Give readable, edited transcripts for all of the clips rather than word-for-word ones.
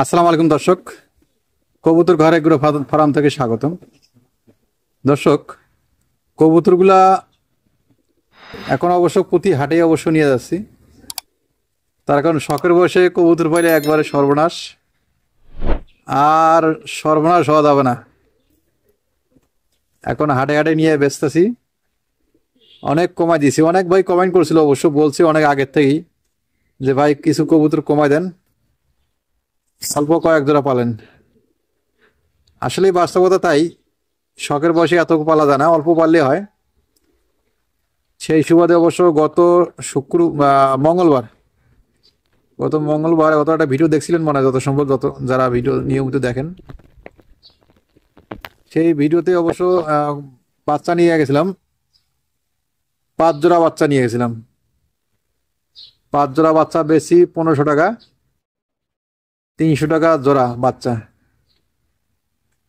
আসসালামু আলাইকুম দর্শক, কবুতর ঘর এগ্রো ফার্ম থেকে স্বাগতম। দর্শক, কবুতরগুলা এখন অবশ্য প্রতি হাটে অবশ্য নিয়ে যাচ্ছি, তার কারণ শখের বয়সে কবুতর পাইলে একবারে সর্বনাশ, আর সর্বনাশ হওয়া যাবে না। এখন হাটে হাটে নিয়ে বেচতেছি, অনেক কমাই দিয়েছি। অনেক ভাই কমেন্ট করছিল, অবশ্য বলছি অনেক আগের থেকেই যে ভাই কিছু কবুতর কমাই দেন, অল্প কয়েক জোড়া পালেন। আসলে বাস্তবতা তাই, শখের বয়সে এত পালা যায় না, অল্প পাললে হয়। সেই সুবাদে অবশ্য গত মঙ্গলবার একটা ভিডিও দেখছিলেন মনে হয়, যত সম্ভব, যারা ভিডিও নিয়মিত দেখেন, সেই ভিডিওতে অবশ্য বাচ্চা নিয়ে গেছিলাম, 5 জোড়া বাচ্চা নিয়ে গেছিলাম। 5 জোড়া বাচ্চা বেশি 1500 টাকা, 300 টাকা জোড়া বাচ্চা।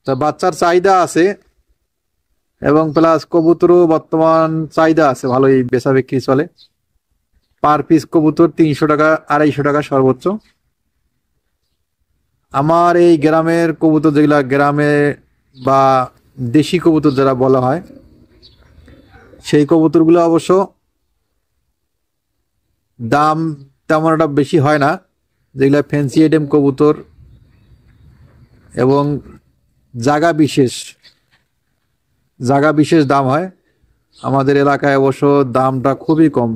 তা বাচ্চার চাহিদা আছে, এবং প্লাস কবুতরও বর্তমান চাহিদা আছে, ভালোই বেচা বিক্রি চলে। পার পিস কবুতর 300 টাকা, 250 টাকা সর্বোচ্চ। আমার এই গ্রামের কবুতর, যেগুলা গ্রামে বা দেশি কবুতর যারা বলা হয়, সেই কবুতরগুলো অবশ্য দাম তেমন একটা বেশি হয় না। যেগুলা ফ্যান্সি আইটেম কবুতর এবং জায়গা বিশেষ দাম হয়। আমাদের এলাকায় অবশ্য দামটা খুবই কম।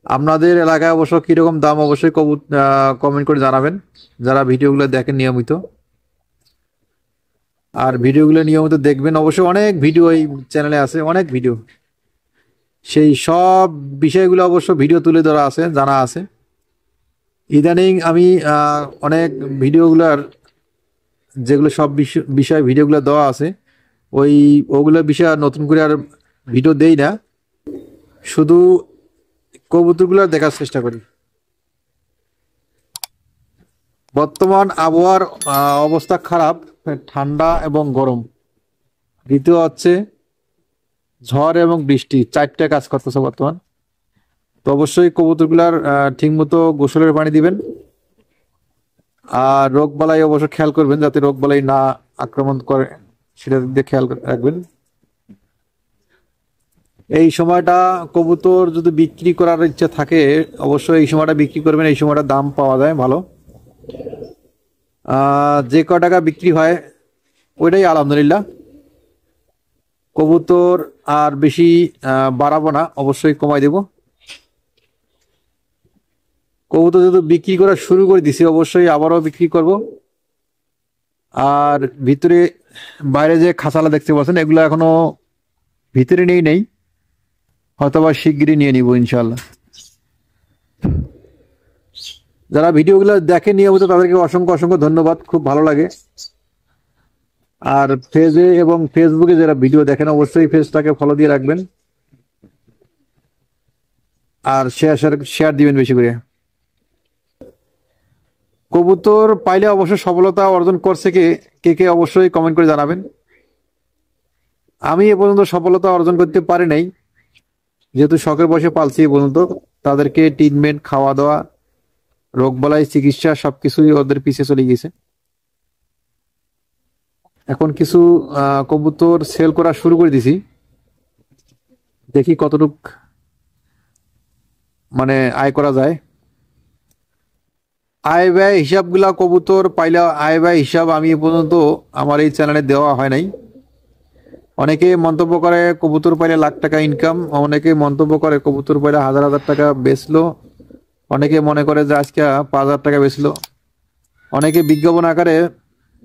আপনাদের এলাকায় অবশ্য কীরকম দাম অবশ্যই কমেন্ট করে জানাবেন, যারা ভিডিওগুলো দেখেন নিয়মিত। আর ভিডিওগুলো নিয়মিত দেখবেন, অবশ্যই অনেক ভিডিও এই চ্যানেলে আছে, অনেক ভিডিও, সেই সব বিষয়গুলো অবশ্য ভিডিও তুলে ধরা আছে, জানা আছে। ইদানিং আমি অনেক ভিডিওগুলার, যেগুলো সব বিষয় ভিডিওগুলো দেওয়া আছে, ওগুলো বিষয়ে আর নতুন করে আর ভিডিও দেই না, শুধু কবুতরগুলো দেখার চেষ্টা করি। বর্তমান আবহাওয়ার অবস্থা খারাপ, ঠান্ডা এবং গরম, দ্বিতীয় হচ্ছে ঝড় এবং বৃষ্টি, 4টে কাজ করতেছে বর্তমান। তো অবশ্যই কবুতরগুলার ঠিক মতো গোসলের পানি দিবেন, আর রোগ বালাই অবশ্য খেয়াল করবেন যাতে রোগ বালাই না আক্রমণ করে, সেটা দিয়ে খেয়াল রাখবেন। এই সময়টা কবুতর যদি বিক্রি করার ইচ্ছা থাকে, অবশ্যই এই সময়টা বিক্রি করবেন, এই সময়টা দাম পাওয়া যায় ভালো। যে ক টাকা বিক্রি হয় ওইটাই আলহামদুলিল্লাহ। কবুতর আর বেশি বাড়াবো না, অবশ্যই কমাই দেব। কবুতর যদি বিক্রি করা শুরু করে দিছি, অবশ্যই আবারও বিক্রি করব। আর ভিতরে বাইরে যে খাঁচালা দেখতে পাচ্ছেন, এগুলো এখনো ভিতরে নেই, হয়তোবা শিগগিরই নিয়ে নিব ইনশাল্লাহ। যারা ভিডিওগুলো দেখে নিয়মিত, তাদেরকে অসংখ্য অসংখ্য ধন্যবাদ, খুব ভালো লাগে। আর পেজে এবং ফেসবুকে যারা ভিডিও দেখেন, অবশ্যই পেজটাকে ফলো দিয়ে রাখবেন, আর শেয়ার দিবেন বেশি করে। কবুতর পাইলে অবশ্যই সফলতা অর্জন করছে কে অবশ্যই কমেন্ট করে জানাবেন। আমি এ পর্যন্ত সফলতা অর্জন করতে পারি নাই, যেহেতু শখের বয়সে পালছি এ পর্যন্ত। তাদেরকে ট্রিটমেন্ট, খাওয়া দাওয়া, রোগবালাই, চিকিৎসা সবকিছুই ওদের পিছিয়ে চলে গেছে। এখন কিছু কবুতর সেল করা শুরু করে দিছি, দেখি কতটুক মানে আয় করা যায়। আয় ব্যয় হিসাবগুলা কবুতর পাইলে আয় ব্যয় হিসাব আমি এ পর্যন্ত আমার এই চ্যানেলে দেওয়া হয় নাই। অনেকে মন্তব্য করে কবুতর পাইলে লাখ টাকা ইনকাম, অনেকে মন্তব্য করে কবুতর পাইলে হাজার হাজার টাকা বেচলো, অনেকে মনে করে যে আজকে 5,000 টাকা বেচলো। অনেকে বিজ্ঞাপন আকারে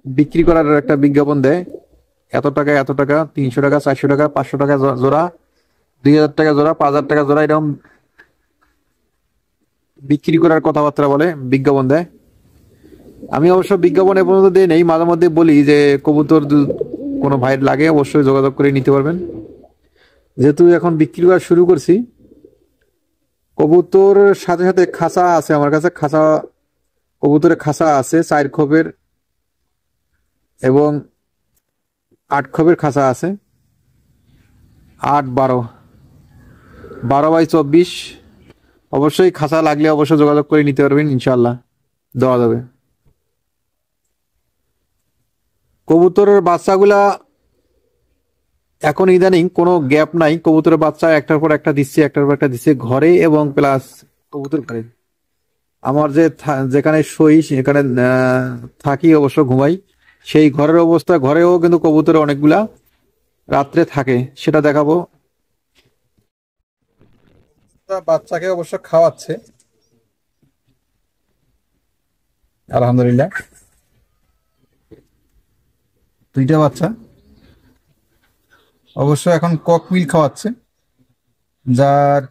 বিক্রি করার একটা বিজ্ঞাপন দেয়, এত টাকা 300 টাকা, 400 টাকা, 500 টাকা জোড়া, 2,000 টাকা জোড়া, 5,000 টাকা জোড়া, এরকম বিক্রি করার কথাবার্তা বলে, বিজ্ঞাপন দেয়। আমি অবশ্য বিজ্ঞাপন এ পর্যন্ত দিই নেই, মাঝে মধ্যে বলি যে কবুতর কোনো ভাইয়ের লাগে অবশ্যই যোগাযোগ করে নিতে পারবেন। যেহেতু এখন বিক্রি করা শুরু করছি, কবুতর সাথে সাথে খাঁচা আছে আমার কাছে, কবুতরের খাঁচা আছে 4 খোপের এবং 8 খোপের খাঁচা আছে, 8, 12, 12x24। অবশ্যই খাঁচা লাগলে অবশ্যই যোগাযোগ করে নিতে পারবেন, ইনশাল্লাহ দেওয়া যাবে। কবুতরের বাচ্চাগুলা এখন ইদানিং কোনো গ্যাপ নাই, কবুতরের বাচ্চা একটার পর একটা দিচ্ছে, একটার পর একটা দিচ্ছে ঘরে এবং প্লাস কবুতর ঘরে। আমার যেখানে শুই সেখানে থাকি, অবশ্য ঘুমাই, সেই ঘরের অবস্থা, ঘরেও কিন্তু কবুতর অনেকগুলা রাত্রে থাকে, সেটা দেখাবো। বাচ্চাকে অবশ্য খাওয়াচ্ছে, আলহামদুলিল্লাহ। দুইটা বাচ্চা অবশ্য এখন কক মিল খাওয়াচ্ছে, যার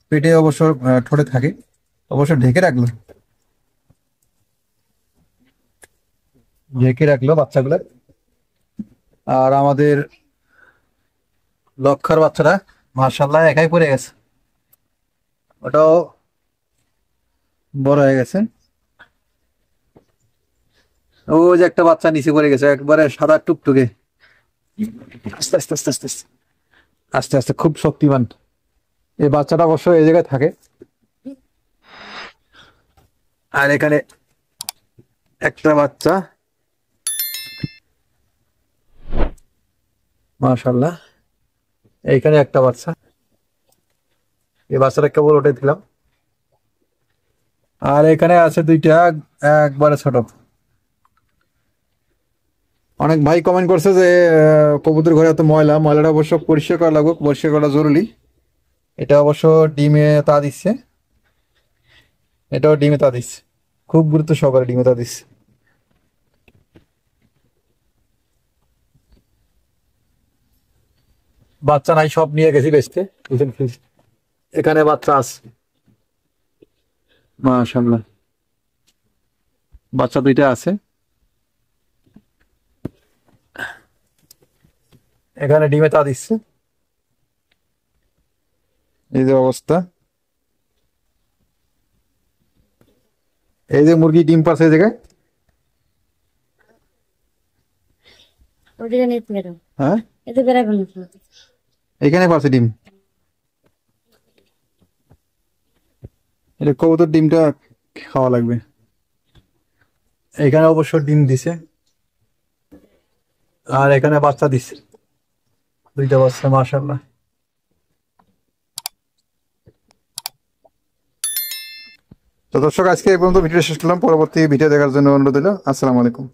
পেটে অবশ্য ঠোঁটে থাকে, অবশ্য ঢেকে রাখলো বাচ্চাগুলা। আর আমাদের লক্ষার বাচ্চাটা মাশাআল্লাহ একাই পড়ে গেছে, ওটাও বড় হয়ে গেছে। ও যে একটা বাচ্চা নিচে পড়ে গেছে, একবারে সাদা টুকটুকে, আস্তে আস্তে আস্তে আস্তে আস্তে আস্তে আস্তে, খুব শক্তিমান। এই বাচ্চাটা অবশ্য এই জায়গায় থাকে। আর এখানে একটা বাচ্চা, মাশাআল্লাহ। এইখানে একটা বাচ্চা, এই বাচ্চাটা কেবল ওঠে দিলাম। আর এখানে আছে দুইটা, একবারে ছোট। অনেক ভাই কমেন্ট করছে যে কবুতর ঘরে এত ময়লা, ময়লাটা অবশ্য পরিষ্কার করা লাগবে, পরিষ্কার করা জরুরি। এটা অবশ্য ডিমে তা দিচ্ছে, এটাও ডিমে তা দিচ্ছে, খুব গুরুত্ব সহকারে ডিমে তা দিচ্ছে। বাচ্চা নাই, সব নিয়ে গেছি বেচতে। এখানে বাচ্চা আছে, মাশাআল্লাহ, বাচ্চা দুইটা আছে। এখানে ডিমে তা দিচ্ছে, এই যে অবস্থা। এই যে মুরগি ডিম পারছে এই জায়গায়। হ্যাঁ, এখানে পারছে ডিম। এটা কবুতর ডিমটা খাওয়া লাগবে। এখানে অবশ্য ডিম দিছে, আর এখানে বাচ্চা দিছে, দুইটা বাচ্চা, মাশাআল্লাহ। তো দর্শক, আজকে এই পর্যন্ত ভিডিও শেষ করলাম। পরবর্তী ভিডিও দেখার জন্য অনুরোধ দিল। আসসালামু আলাইকুম।